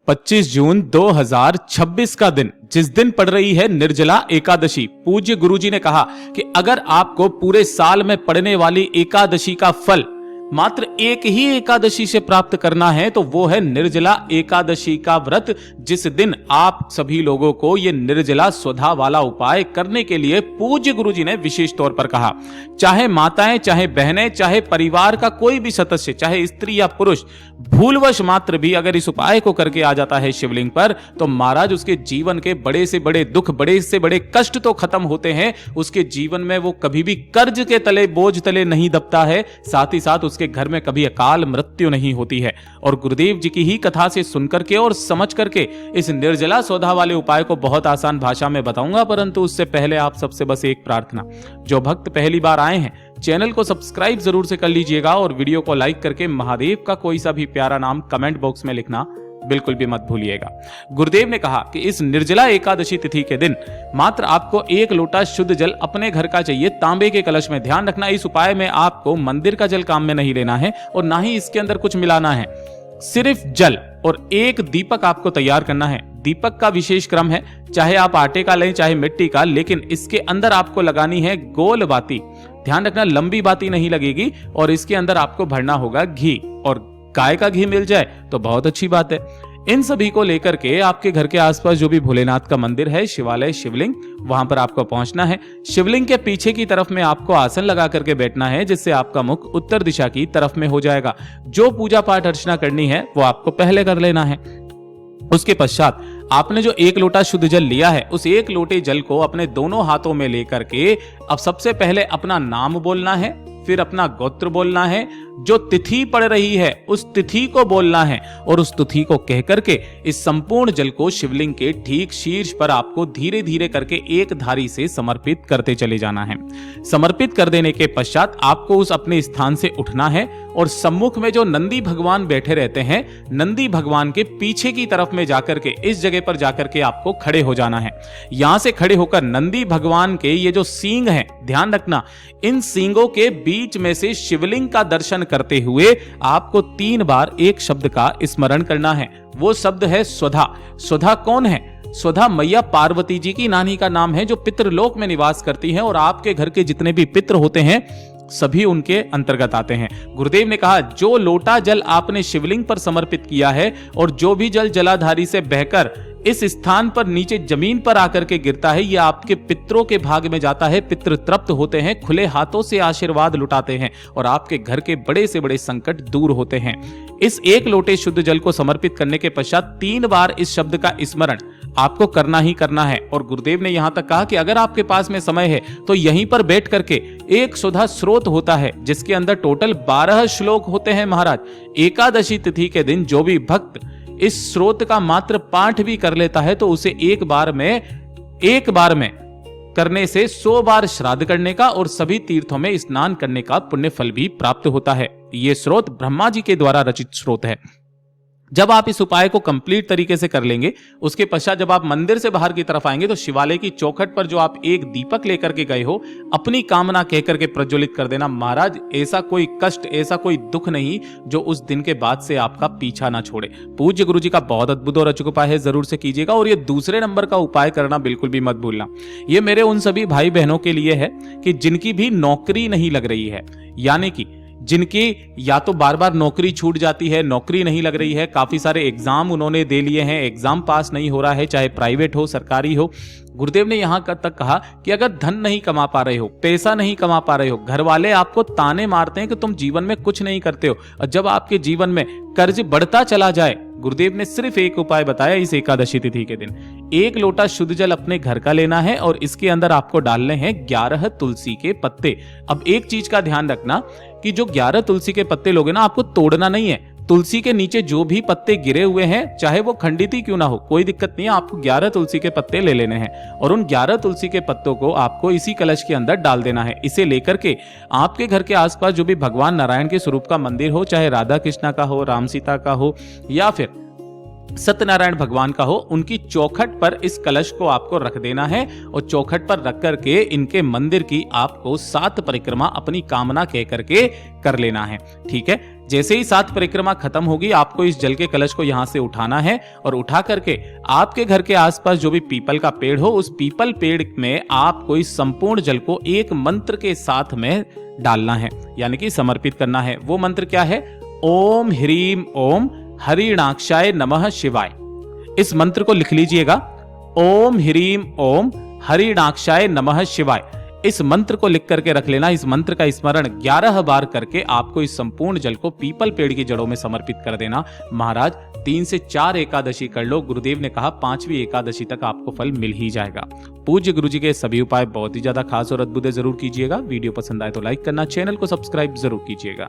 25 जून 2026 का दिन, जिस दिन पड़ रही है निर्जला एकादशी। पूज्य गुरुजी ने कहा कि अगर आपको पूरे साल में पड़ने वाली एकादशी का फल मात्र एक ही एकादशी से प्राप्त करना है तो वो है निर्जला एकादशी का व्रत, जिस दिन आप सभी लोगों को ये निर्जला स्वधा वाला उपाय करने के लिए पूज्य गुरुजी ने विशेष तौर पर कहा। चाहे माताएं, चाहे बहनें, चाहे परिवार का कोई भी सदस्य, चाहे स्त्री या पुरुष, भूलवश मात्र भी अगर इस उपाय को करके आ जाता है शिवलिंग पर, तो महाराज उसके जीवन के बड़े से बड़े दुख, बड़े से बड़े कष्ट तो खत्म होते हैं, उसके जीवन में वो कभी भी कर्ज के तले, बोझ तले नहीं दबता है, साथ ही साथ उसके घर में कभी अकाल मृत्यु नहीं होती है। और गुरुदेव जी की ही कथा से सुनकर के और समझ करके इस निर्जला सौधा वाले उपाय को बहुत आसान भाषा में बताऊंगा, परंतु उससे पहले आप सबसे बस एक प्रार्थना, जो भक्त पहली बार आए हैं चैनल को सब्सक्राइब जरूर से कर लीजिएगा और वीडियो को लाइक करके महादेव का कोई सा भी प्यारा नाम कमेंट बॉक्स में लिखना बिल्कुल भी मत भूलिएगा। गुरुदेव ने कहा कि इस निर्जला एकादशी तिथि के दिन मात्र आपको 1 लोटा शुद्ध जल अपने घर का चाहिए, तांबे के कलश में। ध्यान रखना, इस उपाय में आपको मंदिर का जल काम में नहीं लेना है और ना ही इसके अंदर कुछ मिलाना है, सिर्फ जल और 1 दीपक आपको तैयार करना है। दीपक का विशेष क्रम है, चाहे आप आटे का लें चाहे मिट्टी का, लेकिन इसके अंदर आपको लगानी है गोल बाती। ध्यान रखना, लंबी बाती नहीं लगेगी और इसके अंदर आपको भरना होगा घी, और गाय का घी मिल जाए तो बहुत अच्छी बात है। इन सभी को लेकर के आपके घर के आसपास जो भी भोलेनाथ का मंदिर है, शिवालय, शिवलिंग, वहां पर आपको पहुंचना है। शिवलिंग के पीछे की तरफ में आपको आसन लगा करके बैठना है, जिससे आपका मुख उत्तर दिशा की तरफ में हो जाएगा। जो पूजा पाठ अर्चना करनी है वो आपको पहले कर लेना है। उसके पश्चात आपने जो 1 लोटा शुद्ध जल लिया है, उस 1 लोटे जल को अपने दोनों हाथों में लेकर के अब सबसे पहले अपना नाम बोलना है, फिर अपना गोत्र बोलना है, जो तिथि पड़ रही है उस तिथि को बोलना है और उस तिथि को कह करके इस संपूर्ण जल को शिवलिंग के ठीक शीर्ष पर आपको धीरे धीरे करके एक धारी से समर्पित करते चले जाना है। समर्पित कर देने के पश्चात आपको उस अपने स्थान से उठना है और सम्मुख में जो नंदी भगवान बैठे रहते हैं, नंदी भगवान के पीछे की तरफ में जाकर के इस जगह पर जाकर के आपको खड़े हो जाना है। यहां से खड़े होकर नंदी भगवान के ये जो सींग हैं, ध्यान रखना, इन सींगों के बीच में से शिवलिंग का दर्शन करते हुए आपको 3 बार एक शब्द का स्मरण करना है। वो शब्द है स्वधा। स्वधा कौन है? स्वधा मैया पार्वती जी की नानी का नाम है, जो पितृलोक में निवास करती हैं और आपके घर के जितने भी पितृ होते हैं सभी उनके अंतर्गत आते हैं। गुरुदेव ने कहा, जो लोटा जल आपने शिवलिंग पर समर्पित किया है और जो भी जल जलाधारी से बहकर इस स्थान पर नीचे जमीन पर आकर के गिरता है, यह आपके पितरों के भाग में जाता है। पितृ तृप्त होते हैं, खुले हाथों से आशीर्वाद लुटाते हैं और आपके घर के बड़े से बड़े संकट दूर होते हैं। इस 1 लोटे शुद्ध जल को समर्पित करने के पश्चात 3 बार इस शब्द का स्मरण आपको करना ही करना है। और गुरुदेव ने यहां तक कहा कि अगर आपके पास में समय है तो यहीं पर बैठ करके एक सुधा स्रोत होता है, जिसके अंदर टोटल 12 श्लोक होते हैं। महाराज, एकादशी तिथि के दिन जो भी भक्त इस स्रोत का मात्र पाठ भी कर लेता है तो उसे एक बार में करने से 100 बार श्राद्ध करने का और सभी तीर्थों में स्नान करने का पुण्य फल भी प्राप्त होता है। यह स्रोत ब्रह्मा जी के द्वारा रचित स्रोत है। जब आप इस उपाय को कंप्लीट तरीके से कर लेंगे, उसके पश्चात जब आप मंदिर से बाहर की तरफ आएंगे तो शिवालय की चौखट पर जो आप एक दीपक लेकर के गए हो, अपनी कामना कह करके प्रज्वलित कर देना। महाराज, ऐसा कोई कष्ट, ऐसा कोई दुख नहीं जो उस दिन के बाद से आपका पीछा ना छोड़े। पूज्य गुरु जी का बहुत अद्भुत और अचूक उपाय है, जरूर से कीजिएगा। और ये दूसरे नंबर का उपाय करना बिल्कुल भी मत भूलना। ये मेरे उन सभी भाई बहनों के लिए है कि जिनकी भी नौकरी नहीं लग रही है, यानी कि जिनकी या तो बार बार नौकरी छूट जाती है, नौकरी नहीं लग रही है, काफी सारे एग्जाम उन्होंने दे लिए हैं, एग्जाम पास नहीं हो रहा है, चाहे प्राइवेट हो सरकारी हो। गुरुदेव ने यहां तक कहा कि अगर धन नहीं कमा पा रहे हो, पैसा नहीं कमा पा रहे हो, घर वाले आपको ताने मारते हैं कि तुम जीवन में कुछ नहीं करते हो, और जब आपके जीवन में कर्ज बढ़ता चला जाए, गुरुदेव ने सिर्फ एक उपाय बताया इस एकादशी तिथि के दिन। 1 लोटा शुद्ध जल अपने घर का लेना है और इसके अंदर आपको डालने हैं 11 तुलसी के पत्ते। अब एक चीज का ध्यान रखना कि जो 11 तुलसी के पत्ते लोगे ना, आपको तोड़ना नहीं है। तुलसी के नीचे जो भी पत्ते गिरे हुए हैं, चाहे वो खंडित ही क्यों ना हो, कोई दिक्कत नहीं है, आपको 11 तुलसी के पत्ते ले लेने हैं और उन 11 तुलसी के पत्तों को आपको इसी कलश के अंदर डाल देना है। इसे लेकर के आपके घर के आसपास जो भी भगवान नारायण के स्वरूप का मंदिर हो, चाहे राधा कृष्णा का हो, राम सीता का हो या फिर सत्यनारायण भगवान का हो, उनकी चौखट पर इस कलश को आपको रख देना है और चौखट पर रख करके इनके मंदिर की आपको 7 परिक्रमा अपनी कामना कह करके कर लेना है। ठीक है, जैसे ही 7 परिक्रमा खत्म होगी, आपको इस जल के कलश को यहां से उठाना है और उठा करके आपके घर के आसपास जो भी पीपल का पेड़ हो, उस पीपल पेड़ में आपको इस संपूर्ण जल को एक मंत्र के साथ में डालना है, यानी कि समर्पित करना है। वो मंत्र क्या है? ओम ह्रीम ओम हरिणाक्षाय नमः शिवाय। इस मंत्र को लिख लीजिएगा, ओम ह्रीम ओम हरिणाक्षाय नमः शिवाय। इस मंत्र को लिख करके रख लेना। इस मंत्र का स्मरण 11 बार करके आपको इस संपूर्ण जल को पीपल पेड़ की जड़ों में समर्पित कर देना। महाराज 3 से 4 एकादशी कर लो, गुरुदेव ने कहा 5वीं एकादशी तक आपको फल मिल ही जाएगा। पूज्य गुरुजी के सभी उपाय बहुत ही ज्यादा खास और अद्भुत है, जरूर कीजिएगा। वीडियो पसंद आए तो लाइक करना, चैनल को सब्सक्राइब जरूर कीजिएगा।